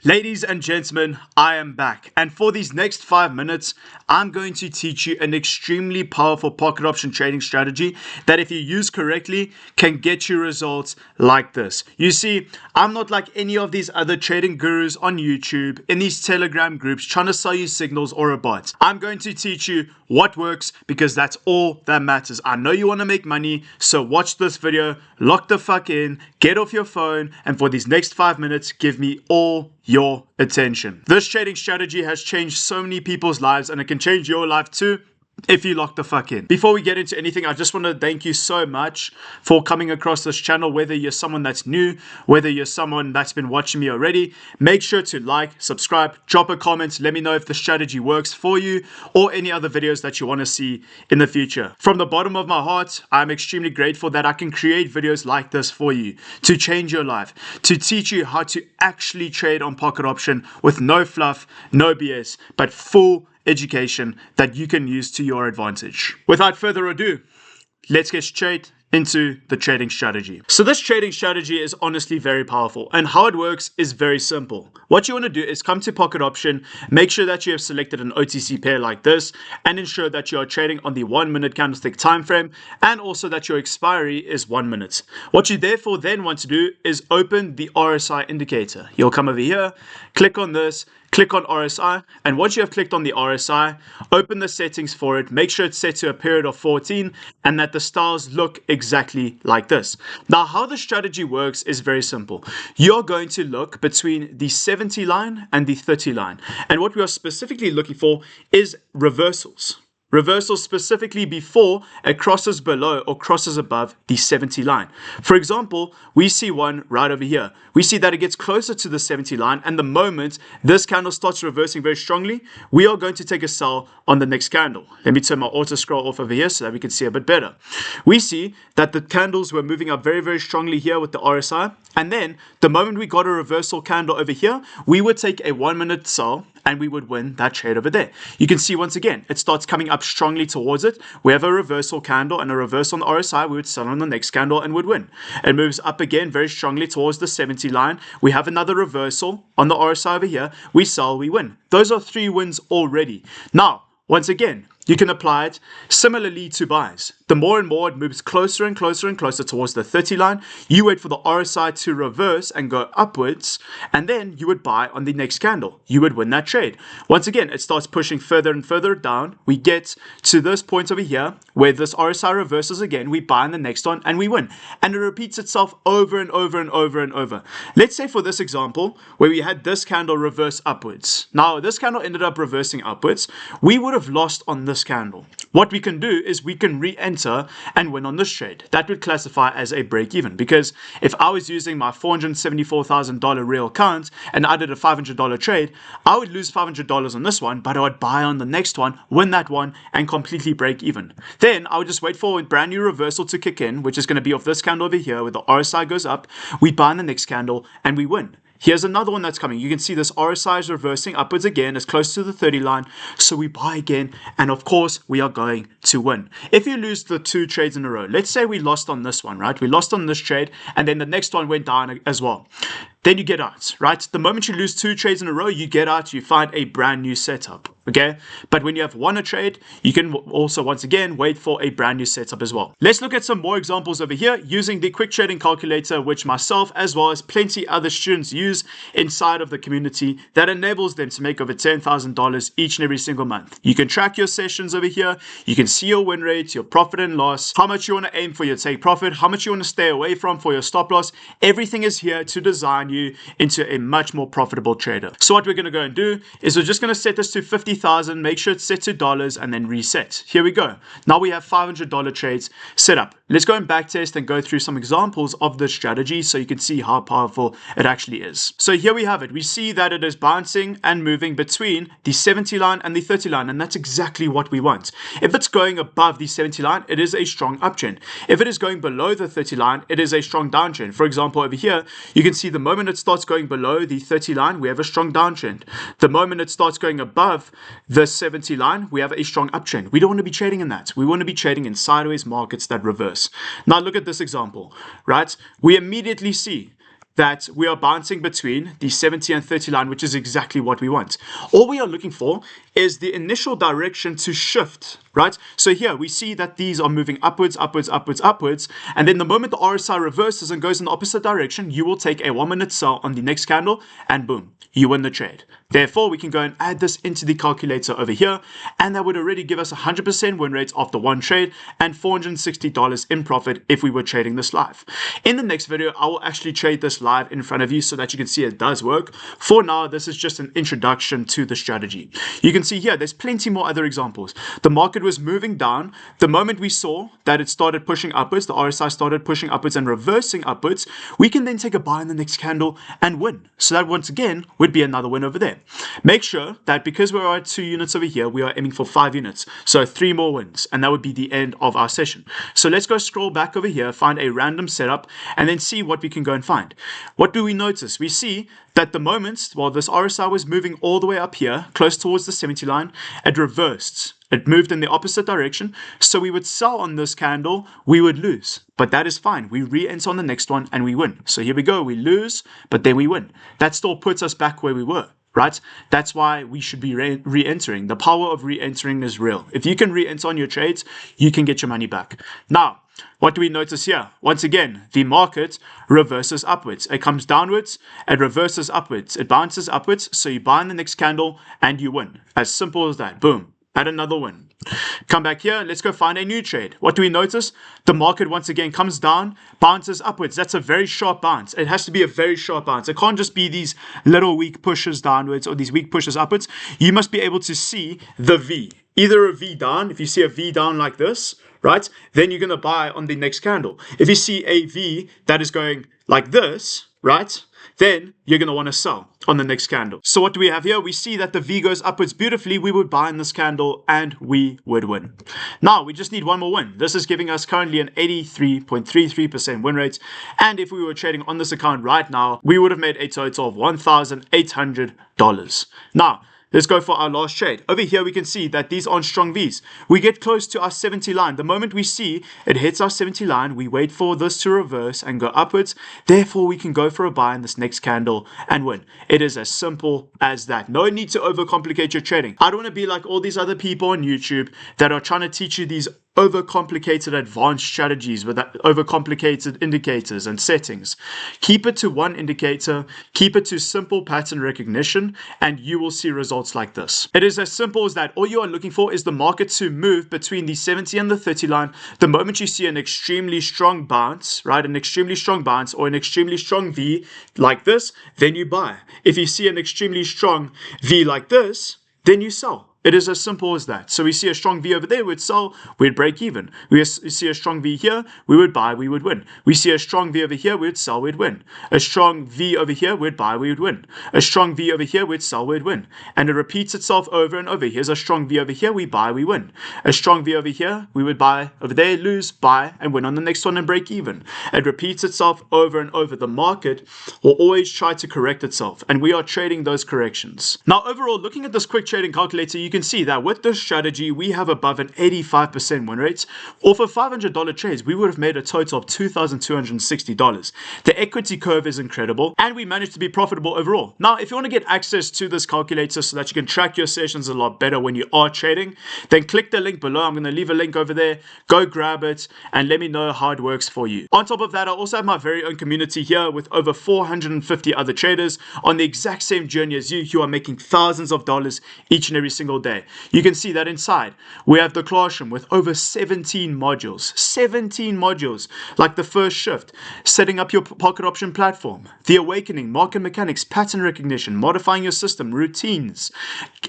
Ladies and gentlemen, I am back, and for these next 5 minutes, I'm going to teach you an extremely powerful pocket option trading strategy that, if you use correctly, can get you results like this. You see, I'm not like any of these other trading gurus on YouTube, in these Telegram groups, trying to sell you signals or a bot. I'm going to teach you what works, because that's all that matters. I know you want to make money, so watch this video, lock the fuck in, get off your phone, and for these next 5 minutes, give me all your attention. This trading strategy has changed so many people's lives, and it can change your life too if you lock the fuck in. Before we get into anything, I just want to thank you so much for coming across this channel. Whether you're someone that's new, whether you're someone that's been watching me already, make sure to like, subscribe, drop a comment, let me know if the strategy works for you or any other videos that you want to see in the future. From the bottom of my heart, I'm extremely grateful that I can create videos like this for you to change your life, to teach you how to actually trade on pocket option with no fluff, no BS, but full education that you can use to your advantage. Without further ado, let's get straight into the trading strategy. So this trading strategy is honestly very powerful, and how it works is very simple. What you want to do is come to pocket option, make sure that you have selected an OTC pair like this, and ensure that you are trading on the 1 minute candlestick time frame, and also that your expiry is 1 minute. What you therefore then want to do is open the RSI indicator. You'll come over here, click on this, click on RSI, and once you have clicked on the RSI, open the settings for it, make sure it's set to a period of 14 and that the stars look exactly like this. Now, how the strategy works is very simple. You're going to look between the 70 line and the 30 line, and what we are specifically looking for is reversals. Reversals specifically before it crosses below or crosses above the 70 line. For example, we see one right over here. We see that it gets closer to the 70 line, and the moment this candle starts reversing very strongly, we are going to take a sell on the next candle. Let me turn my auto scroll off over here so that we can see a bit better. We see that the candles were moving up very, very strongly here with the RSI, and then the moment we got a reversal candle over here, we would take a 1 minute sell and we would win that trade over there. You can see once again, it starts coming up strongly towards it. We have a reversal candle and a reversal on the RSI. We would sell on the next candle and would win. It moves up again very strongly towards the 70 line. We have another reversal on the RSI over here. We sell, we win. Those are 3 wins already. Now, once again, you can apply it similarly to buys. The more and more it moves closer and closer and closer towards the 30 line, you wait for the RSI to reverse and go upwards, and then you would buy on the next candle. You would win that trade. Once again, it starts pushing further and further down. We get to this point over here where this RSI reverses again. We buy on the next one and we win. And it repeats itself over and over and over and over. Let's say for this example, where we had this candle reverse upwards. Now, this candle ended up reversing upwards. We would have lost on this candle. What we can do is we can re-enter and win on this trade. That would classify as a break even, because if I was using my $474,000 real account and I did a $500 trade, I would lose $500 on this one, but I would buy on the next one, win that one, and completely break even. Then I would just wait for a brand new reversal to kick in, which is going to be off this candle over here where the RSI goes up. We buy on the next candle and we win. Here's another one that's coming. You can see this RSI is reversing upwards again, as close to the 30 line. So we buy again, and of course, we are going to win. If you lose the 2 trades in a row, let's say we lost on this one, right? We lost on this trade, and then the next one went down as well. Then you get out, right? The moment you lose 2 trades in a row, you get out, you find a brand new setup, okay? But when you have won a trade, you can also, once again, wait for a brand new setup as well. Let's look at some more examples over here using the quick trading calculator, which myself, as well as plenty other students use inside of the community, that enables them to make over $10,000 each and every single month. You can track your sessions over here. You can see your win rates, your profit and loss, how much you want to aim for your take profit, how much you want to stay away from for your stop loss. Everything is here to design you into a much more profitable trader. So what we're going to go and do is we're just going to set this to 50,000, make sure it's set to dollars, and then reset. Here we go. Now we have $500 trades set up. Let's go and backtest and go through some examples of this strategy so you can see how powerful it actually is. So here we have it. We see that it is bouncing and moving between the 70 line and the 30 line, and that's exactly what we want. If it's going above the 70 line, it is a strong uptrend. If it is going below the 30 line, it is a strong downtrend. For example, over here, you can see the moment it starts going below the 30 line, we have a strong downtrend. The moment it starts going above the 70 line, we have a strong uptrend. We don't want to be trading in that. We want to be trading in sideways markets that reverse. Now look at this example, right? We immediately see that we are bouncing between the 70 and 30 line, which is exactly what we want. All we are looking for is the initial direction to shift, right? So here we see that these are moving upwards, upwards, upwards, upwards. And then the moment the RSI reverses and goes in the opposite direction, you will take a 1 minute sell on the next candle and boom, you win the trade. Therefore, we can go and add this into the calculator over here, and that would already give us 100% win rate after one trade and $460 in profit if we were trading this live. In the next video, I will actually trade this live in front of you so that you can see it does work. For now, this is just an introduction to the strategy. You can see here, there's plenty more other examples. The market was moving down. The moment we saw that it started pushing upwards, the RSI started pushing upwards and reversing upwards, we can then take a buy in the next candle and win. So that once again would be another win over there. Make sure that because we're at 2 units over here, we are aiming for 5 units. So 3 more wins, and that would be the end of our session. So let's go scroll back over here, find a random setup, and then see what we can go and find. What do we notice? We see that the moment, while this RSI was moving all the way up here, close towards the 70 line, it reversed. It moved in the opposite direction, so we would sell on this candle, we would lose. But that is fine. We re-enter on the next one and we win. So here we go, we lose, but then we win. That still puts us back where we were, right? That's why we should be re-entering. The power of re-entering is real. If you can re-enter on your trades, you can get your money back. Now, what do we notice here? Once again, the market reverses upwards. It comes downwards, it reverses upwards, it bounces upwards, so you buy in the next candle and you win. As simple as that. Boom. Add another win. Come back here. Let's go find a new trade. What do we notice? The market once again comes down, bounces upwards. That's a very sharp bounce. It has to be a very sharp bounce. It can't just be these little weak pushes downwards or these weak pushes upwards. You must be able to see the V. Either a V down, if you see a V down like this, right? Then you're going to buy on the next candle. If you see a V that is going like this, right? Then you're going to want to sell on the next candle. So what do we have here? We see that the V goes upwards beautifully. We would buy in this candle and we would win. Now we just need one more win. This is giving us currently an 83.33% win rate. And if we were trading on this account right now, we would have made a total of $1,800. Now, let's go for our last trade. Over here, we can see that these aren't strong Vs. We get close to our 70 line. The moment we see it hits our 70 line, we wait for this to reverse and go upwards. Therefore, we can go for a buy in this next candle and win. It is as simple as that. No need to overcomplicate your trading. I don't want to be like all these other people on YouTube that are trying to teach you these overcomplicated advanced strategies with overcomplicated indicators and settings. Keep it to one indicator, keep it to simple pattern recognition, and you will see results like this. It is as simple as that. All you are looking for is the market to move between the 70 and the 30 line. The moment you see an extremely strong bounce, right, an extremely strong bounce or an extremely strong V like this, then you buy. If you see an extremely strong V like this, then you sell. It is as simple as that. So we see a strong V over there, we'd sell, we'd break even. We see a strong V here, we would buy, we would win. We see a strong V over here, we'd sell, we'd win. A strong V over here, we'd buy, we would win. A strong V over here, we'd sell, we'd win. And it repeats itself over and over. Here's a strong V over here, we buy, we win. A strong V over here, we would buy over there, lose, buy, and win on the next one and break even. It repeats itself over and over. The market will always try to correct itself, and we are trading those corrections. Now, overall, looking at this quick trading calculator, you can see that with this strategy, we have above an 85% win rate. Off of $500 trades, we would have made a total of $2,260. The equity curve is incredible, and we managed to be profitable overall. Now, if you want to get access to this calculator so that you can track your sessions a lot better when you are trading, then click the link below. I'm going to leave a link over there. Go grab it and let me know how it works for you. On top of that, I also have my very own community here with over 450 other traders on the exact same journey as you who are making thousands of dollars each and every single day. You can see that inside we have the classroom with over 17 modules. 17 modules like the first shift, setting up your pocket option platform, the awakening, market mechanics, pattern recognition, modifying your system, routines,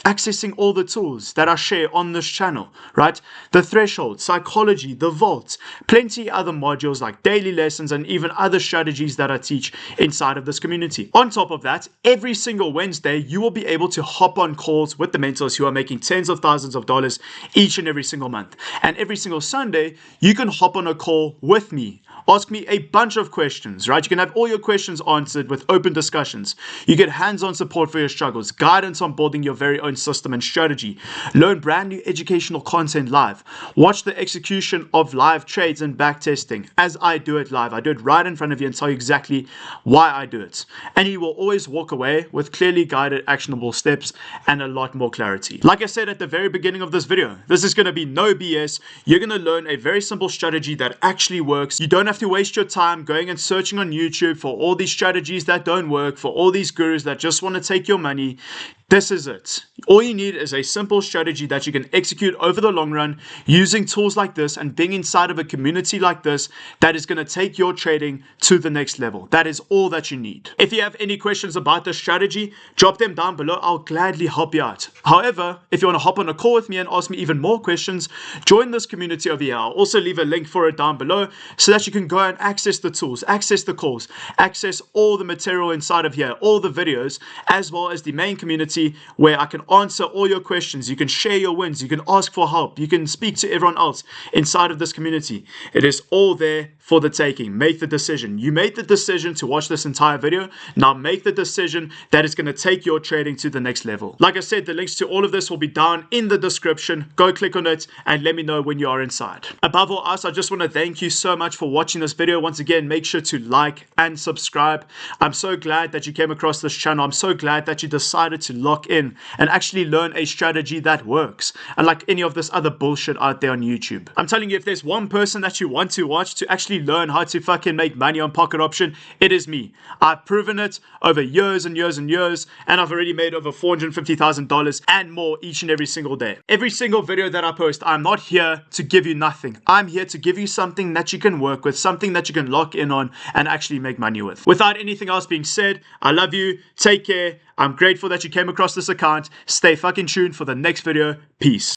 accessing all the tools that I share on this channel, right? The threshold, psychology, the vault, plenty other modules like daily lessons and even other strategies that I teach inside of this community. On top of that, every single Wednesday, you will be able to hop on calls with the mentors who are making tens of thousands of dollars each and every single month. And every single Sunday, you can hop on a call with me Ask me a bunch of questions, right? You can have all your questions answered with open discussions. You get hands-on support for your struggles, guidance on building your very own system and strategy, learn brand new educational content live, watch the execution of live trades and backtesting as I do it live. I do it right in front of you and tell you exactly why I do it. And you will always walk away with clearly guided actionable steps and a lot more clarity. Like I said at the very beginning of this video, this is going to be no BS. You're going to learn a very simple strategy that actually works. You don't have to waste your time going and searching on YouTube for all these strategies that don't work, for all these gurus that just want to take your money. This is it. All you need is a simple strategy that you can execute over the long run using tools like this and being inside of a community like this that is going to take your trading to the next level. That is all that you need. If you have any questions about this strategy, drop them down below. I'll gladly help you out. However, if you want to hop on a call with me and ask me even more questions, join this community over here. I'll also leave a link for it down below so that you can go and access the tools, access the calls, access all the material inside of here, all the videos, as well as the main community where I can answer all your questions. You can share your wins. You can ask for help. You can speak to everyone else inside of this community. It is all there for the taking. Make the decision. You made the decision to watch this entire video. Now make the decision that is going to take your trading to the next level. Like I said, the links to all of this will be down in the description. Go click on it and let me know when you are inside. Above all else, I just want to thank you so much for watching this video. Once again, make sure to like and subscribe. I'm so glad that you came across this channel. I'm so glad that you decided to lock in and actually learn a strategy that works, unlike any of this other bullshit out there on YouTube. I'm telling you, if there's one person that you want to watch to actually learn how to fucking make money on pocket option, it is me. I've proven it over years and years and years, and I've already made over $450,000 and more each and every single day. Every single video that I post, I'm not here to give you nothing. I'm here to give you something that you can work with, something that you can lock in on and actually make money with. Without anything else being said, I love you. Take care. I'm grateful that you came across this account. Stay fucking tuned for the next video. Peace.